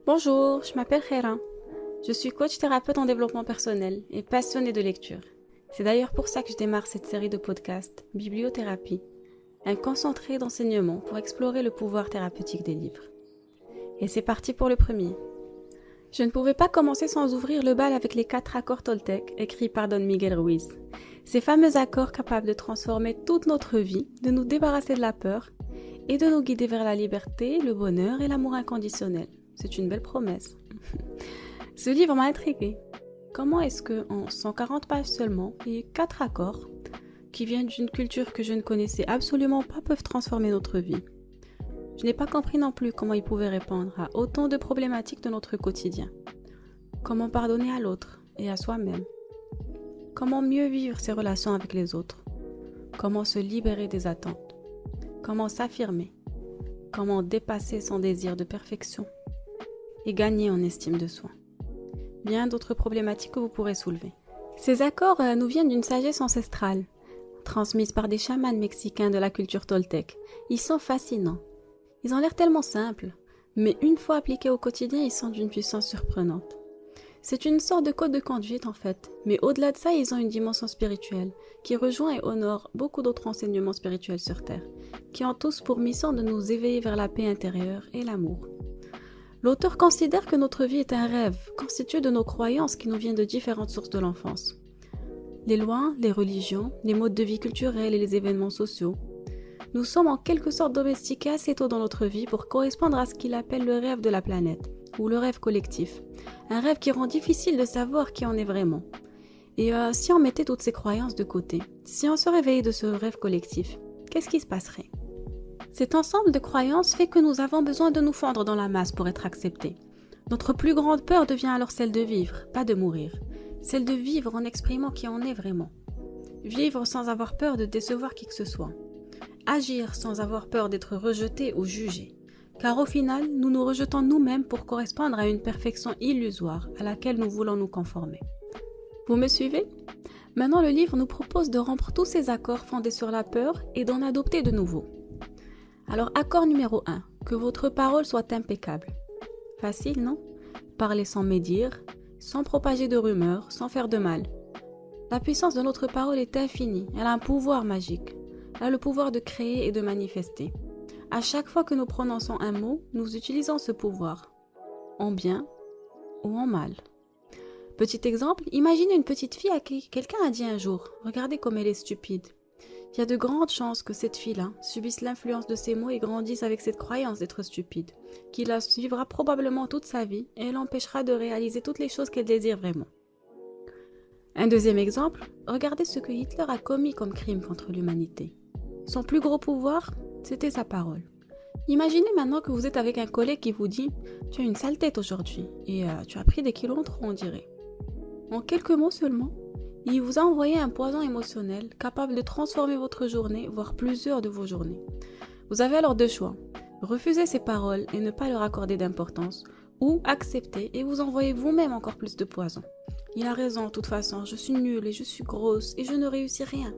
Bonjour, je m'appelle Khaira. Je suis coach thérapeute en développement personnel et passionnée de lecture. C'est d'ailleurs pour ça que je démarre cette série de podcasts, Bibliothérapie, un concentré d'enseignement pour explorer le pouvoir thérapeutique des livres. Et c'est parti pour le premier. Je ne pouvais pas commencer sans ouvrir le bal avec les 4 accords Toltec écrits par Don Miguel Ruiz. Ces fameux accords capables de transformer toute notre vie, de nous débarrasser de la peur et de nous guider vers la liberté, le bonheur et l'amour inconditionnel. C'est une belle promesse. Ce livre m'a intriguée. Comment est-ce que, en 140 pages seulement, et 4 accords, qui viennent d'une culture que je ne connaissais absolument pas, peuvent transformer notre vie? Je n'ai pas compris non plus comment ils pouvaient répondre à autant de problématiques de notre quotidien. Comment pardonner à l'autre et à soi-même? Comment mieux vivre ses relations avec les autres? Comment se libérer des attentes? Comment s'affirmer? Comment dépasser son désir de perfection? Et gagner en estime de soi. Bien d'autres problématiques que vous pourrez soulever. Ces accords nous viennent d'une sagesse ancestrale, transmise par des chamans mexicains de la culture toltèque. Ils sont fascinants. Ils ont l'air tellement simples, mais une fois appliqués au quotidien, ils sont d'une puissance surprenante. C'est une sorte de code de conduite en fait, mais au-delà de ça, ils ont une dimension spirituelle qui rejoint et honore beaucoup d'autres enseignements spirituels sur Terre, qui ont tous pour mission de nous éveiller vers la paix intérieure et l'amour. L'auteur considère que notre vie est un rêve, constitué de nos croyances qui nous viennent de différentes sources de l'enfance. Les lois, les religions, les modes de vie culturels et les événements sociaux. Nous sommes en quelque sorte domestiqués assez tôt dans notre vie pour correspondre à ce qu'il appelle le rêve de la planète, ou le rêve collectif. Un rêve qui rend difficile de savoir qui on est vraiment. Et si on mettait toutes ces croyances de côté, si on se réveillait de ce rêve collectif, qu'est-ce qui se passerait ? Cet ensemble de croyances fait que nous avons besoin de nous fondre dans la masse pour être acceptés. Notre plus grande peur devient alors celle de vivre, pas de mourir. Celle de vivre en exprimant qui on est vraiment. Vivre sans avoir peur de décevoir qui que ce soit. Agir sans avoir peur d'être rejeté ou jugé. Car au final, nous nous rejetons nous-mêmes pour correspondre à une perfection illusoire à laquelle nous voulons nous conformer. Vous me suivez ? Maintenant, le livre nous propose de rompre tous ces accords fondés sur la peur et d'en adopter de nouveaux. Alors, accord numéro 1, que votre parole soit impeccable. Facile, non ? Parler sans médire, sans propager de rumeurs, sans faire de mal. La puissance de notre parole est infinie, elle a un pouvoir magique. Elle a le pouvoir de créer et de manifester. À chaque fois que nous prononçons un mot, nous utilisons ce pouvoir, en bien ou en mal. Petit exemple, imaginez une petite fille à qui quelqu'un a dit un jour « Regardez comme elle est stupide ». Il y a de grandes chances que cette fille-là subisse l'influence de ces mots et grandisse avec cette croyance d'être stupide, qui la suivra probablement toute sa vie et l'empêchera de réaliser toutes les choses qu'elle désire vraiment. Un deuxième exemple, regardez ce que Hitler a commis comme crime contre l'humanité. Son plus gros pouvoir, c'était sa parole. Imaginez maintenant que vous êtes avec un collègue qui vous dit « Tu as une sale tête aujourd'hui et tu as pris des kilos en trop, on dirait. » En quelques mots seulement, il vous a envoyé un poison émotionnel capable de transformer votre journée, voire plusieurs de vos journées. Vous avez alors deux choix. Refuser ces paroles et ne pas leur accorder d'importance, ou accepter et vous envoyer vous-même encore plus de poison. Il a raison, de toute façon, je suis nulle et je suis grosse et je ne réussis rien.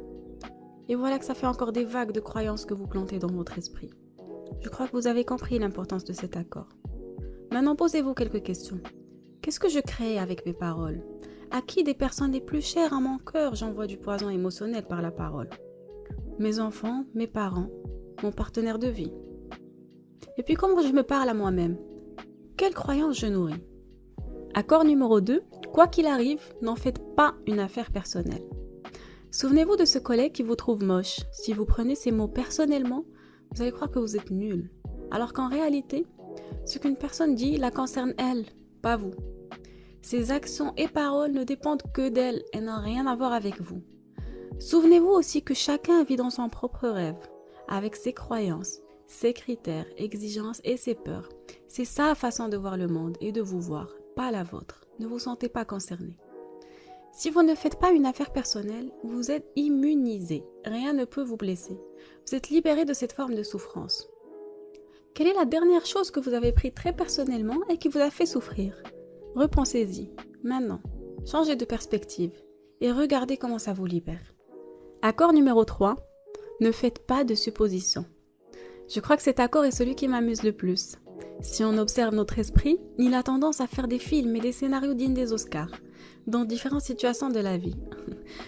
Et voilà que ça fait encore des vagues de croyances que vous plantez dans votre esprit. Je crois que vous avez compris l'importance de cet accord. Maintenant, posez-vous quelques questions. Qu'est-ce que je crée avec mes paroles ? À qui des personnes les plus chères à mon cœur j'envoie du poison émotionnel par la parole ? Mes enfants, mes parents, mon partenaire de vie. Et puis comment je me parle à moi-même ? Quelles croyances je nourris ? Accord numéro 2, quoi qu'il arrive, n'en faites pas une affaire personnelle. Souvenez-vous de ce collègue qui vous trouve moche. Si vous prenez ces mots personnellement, vous allez croire que vous êtes nul. Alors qu'en réalité, ce qu'une personne dit la concerne elle, pas vous. Ses actions et paroles ne dépendent que d'elle et n'ont rien à voir avec vous. Souvenez-vous aussi que chacun vit dans son propre rêve, avec ses croyances, ses critères, exigences et ses peurs. C'est sa façon de voir le monde et de vous voir, pas la vôtre. Ne vous sentez pas concerné. Si vous ne faites pas une affaire personnelle, vous êtes immunisé. Rien ne peut vous blesser. Vous êtes libéré de cette forme de souffrance. Quelle est la dernière chose que vous avez pris très personnellement et qui vous a fait souffrir ? Repensez-y, maintenant. Changez de perspective et regardez comment ça vous libère. Accord numéro 3, ne faites pas de suppositions. Je crois que cet accord est celui qui m'amuse le plus. Si on observe notre esprit, il a tendance à faire des films et des scénarios dignes des Oscars, dans différentes situations de la vie,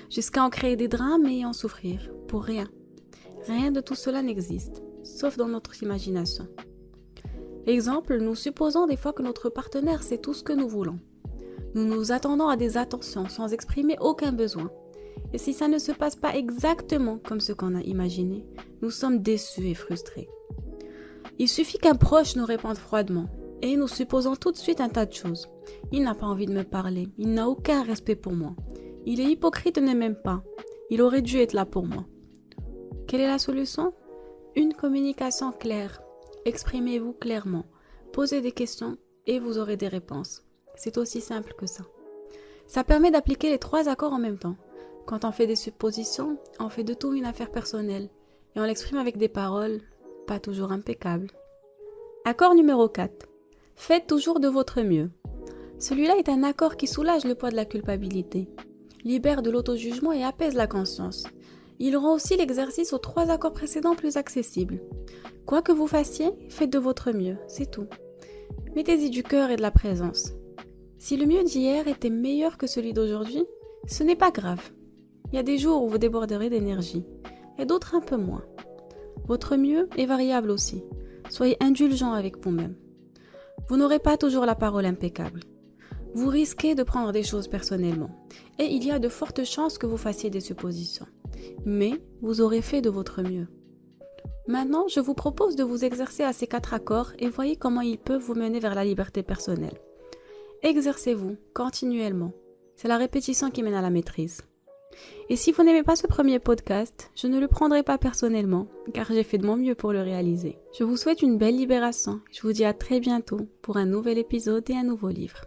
jusqu'à en créer des drames et en souffrir, pour rien. Rien de tout cela n'existe, sauf dans notre imagination. Exemple, nous supposons des fois que notre partenaire sait tout ce que nous voulons. Nous nous attendons à des attentions sans exprimer aucun besoin. Et si ça ne se passe pas exactement comme ce qu'on a imaginé, nous sommes déçus et frustrés. Il suffit qu'un proche nous réponde froidement et nous supposons tout de suite un tas de choses. Il n'a pas envie de me parler, il n'a aucun respect pour moi. Il est hypocrite et ne m'aime pas. Il aurait dû être là pour moi. Quelle est la solution? Une communication claire. Exprimez-vous clairement. Posez des questions et vous aurez des réponses. C'est aussi simple que ça. Ça permet d'appliquer les 3 accords en même temps. Quand on fait des suppositions, on fait de tout une affaire personnelle et on l'exprime avec des paroles pas toujours impeccables. Accord numéro 4. Faites toujours de votre mieux. Celui-là est un accord qui soulage le poids de la culpabilité, libère de l'auto-jugement et apaise la conscience. Il rend aussi l'exercice aux 3 accords précédents plus accessible. Quoi que vous fassiez, faites de votre mieux, c'est tout. Mettez-y du cœur et de la présence. Si le mieux d'hier était meilleur que celui d'aujourd'hui, ce n'est pas grave. Il y a des jours où vous déborderez d'énergie, et d'autres un peu moins. Votre mieux est variable aussi. Soyez indulgent avec vous-même. Vous n'aurez pas toujours la parole impeccable. Vous risquez de prendre des choses personnellement, et il y a de fortes chances que vous fassiez des suppositions. Mais vous aurez fait de votre mieux. Maintenant, je vous propose de vous exercer à ces 4 accords et voyez comment ils peuvent vous mener vers la liberté personnelle. Exercez-vous continuellement. C'est la répétition qui mène à la maîtrise. Et si vous n'aimez pas ce premier podcast, je ne le prendrai pas personnellement, car j'ai fait de mon mieux pour le réaliser. Je vous souhaite une belle libération. Je vous dis à très bientôt pour un nouvel épisode et un nouveau livre.